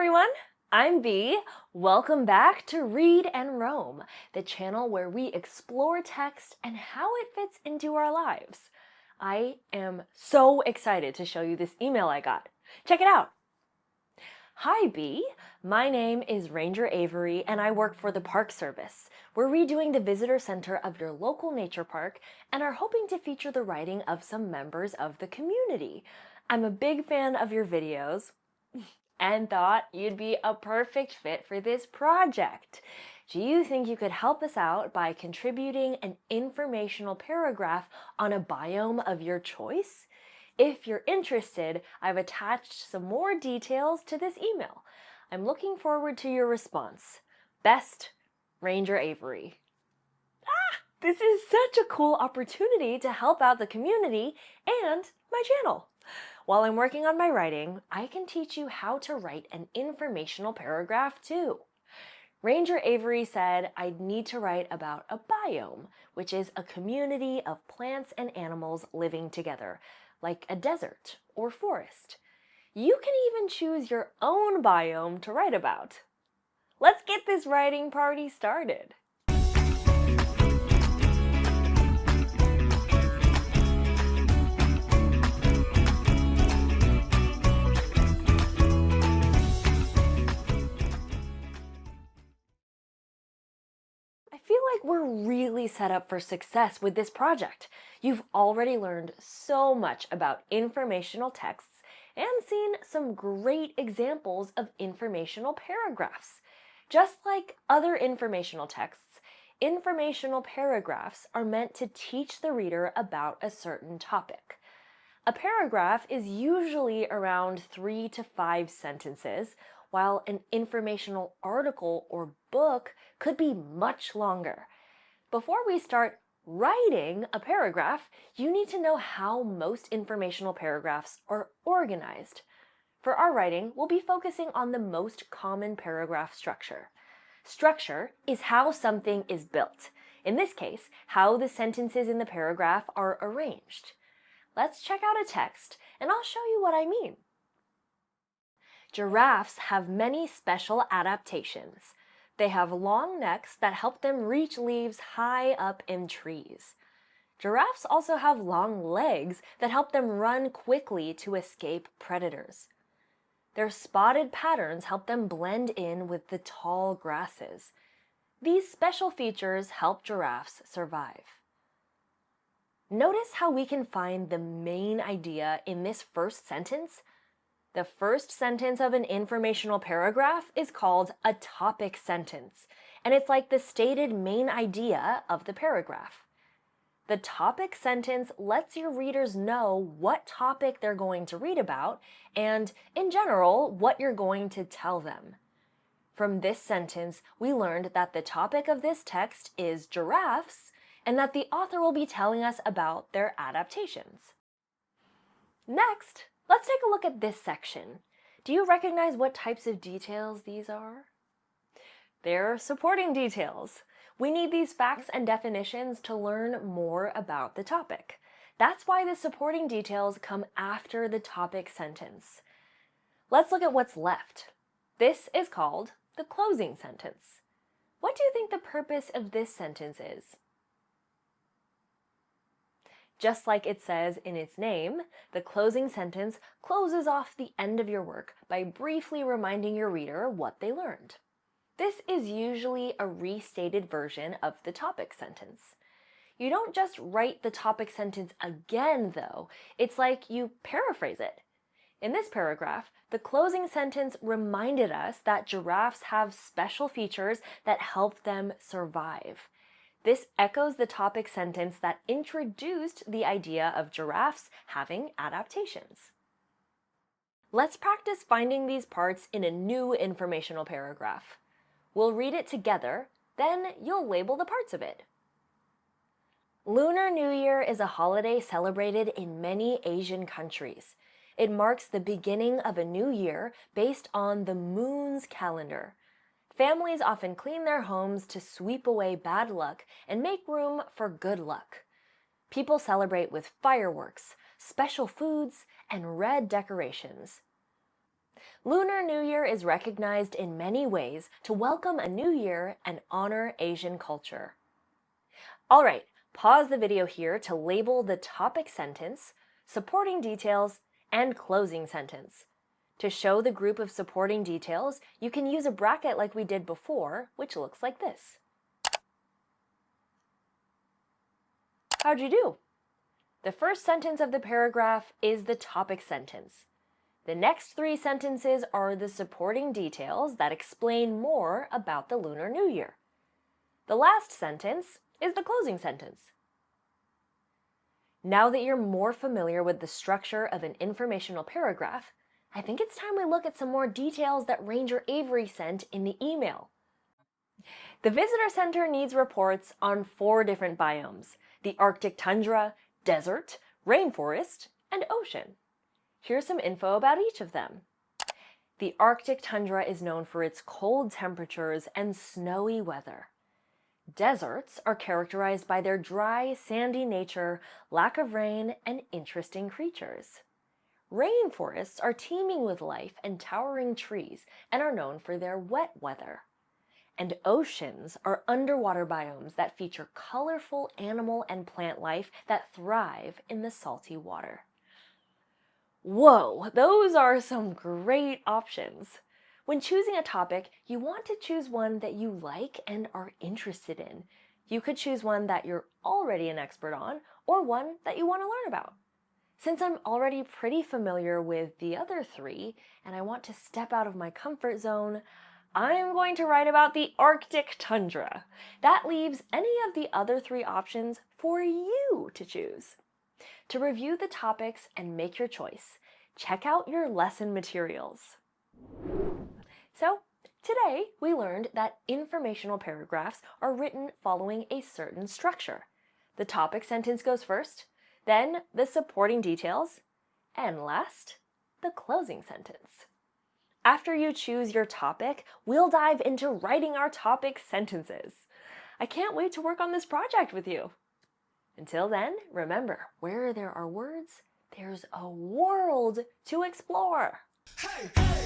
everyone, I'm Bee. Welcome back to Read and Roam, the channel where we explore text and how it fits into our lives. I am so excited to show you this email I got. Check it out. Hi Bee, my name is Ranger Avery and I work for the Park Service. We're redoing the visitor center of your local nature park and are hoping to feature the writing of some members of the community. I'm a big fan of your videos and thought you'd be a perfect fit for this project. Do you think you could help us out by contributing an informational paragraph on a biome of your choice? If you're interested, I've attached some more details to this email. I'm looking forward to your response. Best, Ranger Avery. This is such a cool opportunity to help out the community and my channel. While I'm working on my writing, I can teach you how to write an informational paragraph too. Ranger Avery said I'd need to write about a biome, which is a community of plants and animals living together, like a desert or forest. You can even choose your own biome to write about. Let's get this writing party started. I feel like we're really set up for success with this project. You've already learned so much about informational texts and seen some great examples of informational paragraphs. Just like other informational texts, informational paragraphs are meant to teach the reader about a certain topic. A paragraph is usually around 3 to 5 sentences, while an informational article or book could be much longer. Before we start writing a paragraph, you need to know how most informational paragraphs are organized. For our writing, we'll be focusing on the most common paragraph structure. Structure is how something is built. In this case, how the sentences in the paragraph are arranged. Let's check out a text, and I'll show you what I mean. Giraffes have many special adaptations. They have long necks that help them reach leaves high up in trees. Giraffes also have long legs that help them run quickly to escape predators. Their spotted patterns help them blend in with the tall grasses. These special features help giraffes survive. Notice how we can find the main idea in this first sentence. The first sentence of an informational paragraph is called a topic sentence, and it's like the stated main idea of the paragraph. The topic sentence lets your readers know what topic they're going to read about and, in general, what you're going to tell them. From this sentence, we learned that the topic of this text is giraffes, and that the author will be telling us about their adaptations. Next, let's take a look at this section. Do you recognize what types of details these are? They're supporting details. We need these facts and definitions to learn more about the topic. That's why the supporting details come after the topic sentence. Let's look at what's left. This is called the closing sentence. What do you think the purpose of this sentence is? Just like it says in its name, the closing sentence closes off the end of your work by briefly reminding your reader what they learned. This is usually a restated version of the topic sentence. You don't just write the topic sentence again, though. It's like you paraphrase it. In this paragraph, the closing sentence reminded us that giraffes have special features that help them survive. This echoes the topic sentence that introduced the idea of giraffes having adaptations. Let's practice finding these parts in a new informational paragraph. We'll read it together, then you'll label the parts of it. Lunar New Year is a holiday celebrated in many Asian countries. It marks the beginning of a new year based on the moon's calendar. Families often clean their homes to sweep away bad luck and make room for good luck. People celebrate with fireworks, special foods, and red decorations. Lunar New Year is recognized in many ways to welcome a new year and honor Asian culture. All right, pause the video here to label the topic sentence, supporting details, and closing sentence. To show the group of supporting details, you can use a bracket like we did before, which looks like this. How'd you do? The first sentence of the paragraph is the topic sentence. The next 3 sentences are the supporting details that explain more about the Lunar New Year. The last sentence is the closing sentence. Now that you're more familiar with the structure of an informational paragraph, I think it's time we look at some more details that Ranger Avery sent in the email. The Visitor Center needs reports on 4 different biomes: the Arctic tundra, desert, rainforest, and ocean. Here's some info about each of them. The Arctic tundra is known for its cold temperatures and snowy weather. Deserts are characterized by their dry, sandy nature, lack of rain, and interesting creatures. Rainforests are teeming with life and towering trees and are known for their wet weather. And oceans are underwater biomes that feature colorful animal and plant life that thrive in the salty water. Whoa, those are some great options. When choosing a topic, you want to choose one that you like and are interested in. You could choose one that you're already an expert on, or one that you want to learn about. Since I'm already pretty familiar with the other 3, and I want to step out of my comfort zone, I'm going to write about the Arctic tundra. That leaves any of the other 3 options for you to choose. To review the topics and make your choice, check out your lesson materials. So, today we learned that informational paragraphs are written following a certain structure. The topic sentence goes first, then the supporting details, and last, the closing sentence. After you choose your topic, we'll dive into writing our topic sentences. I can't wait to work on this project with you. Until then, remember, where there are words, there's a world to explore. Hey, hey.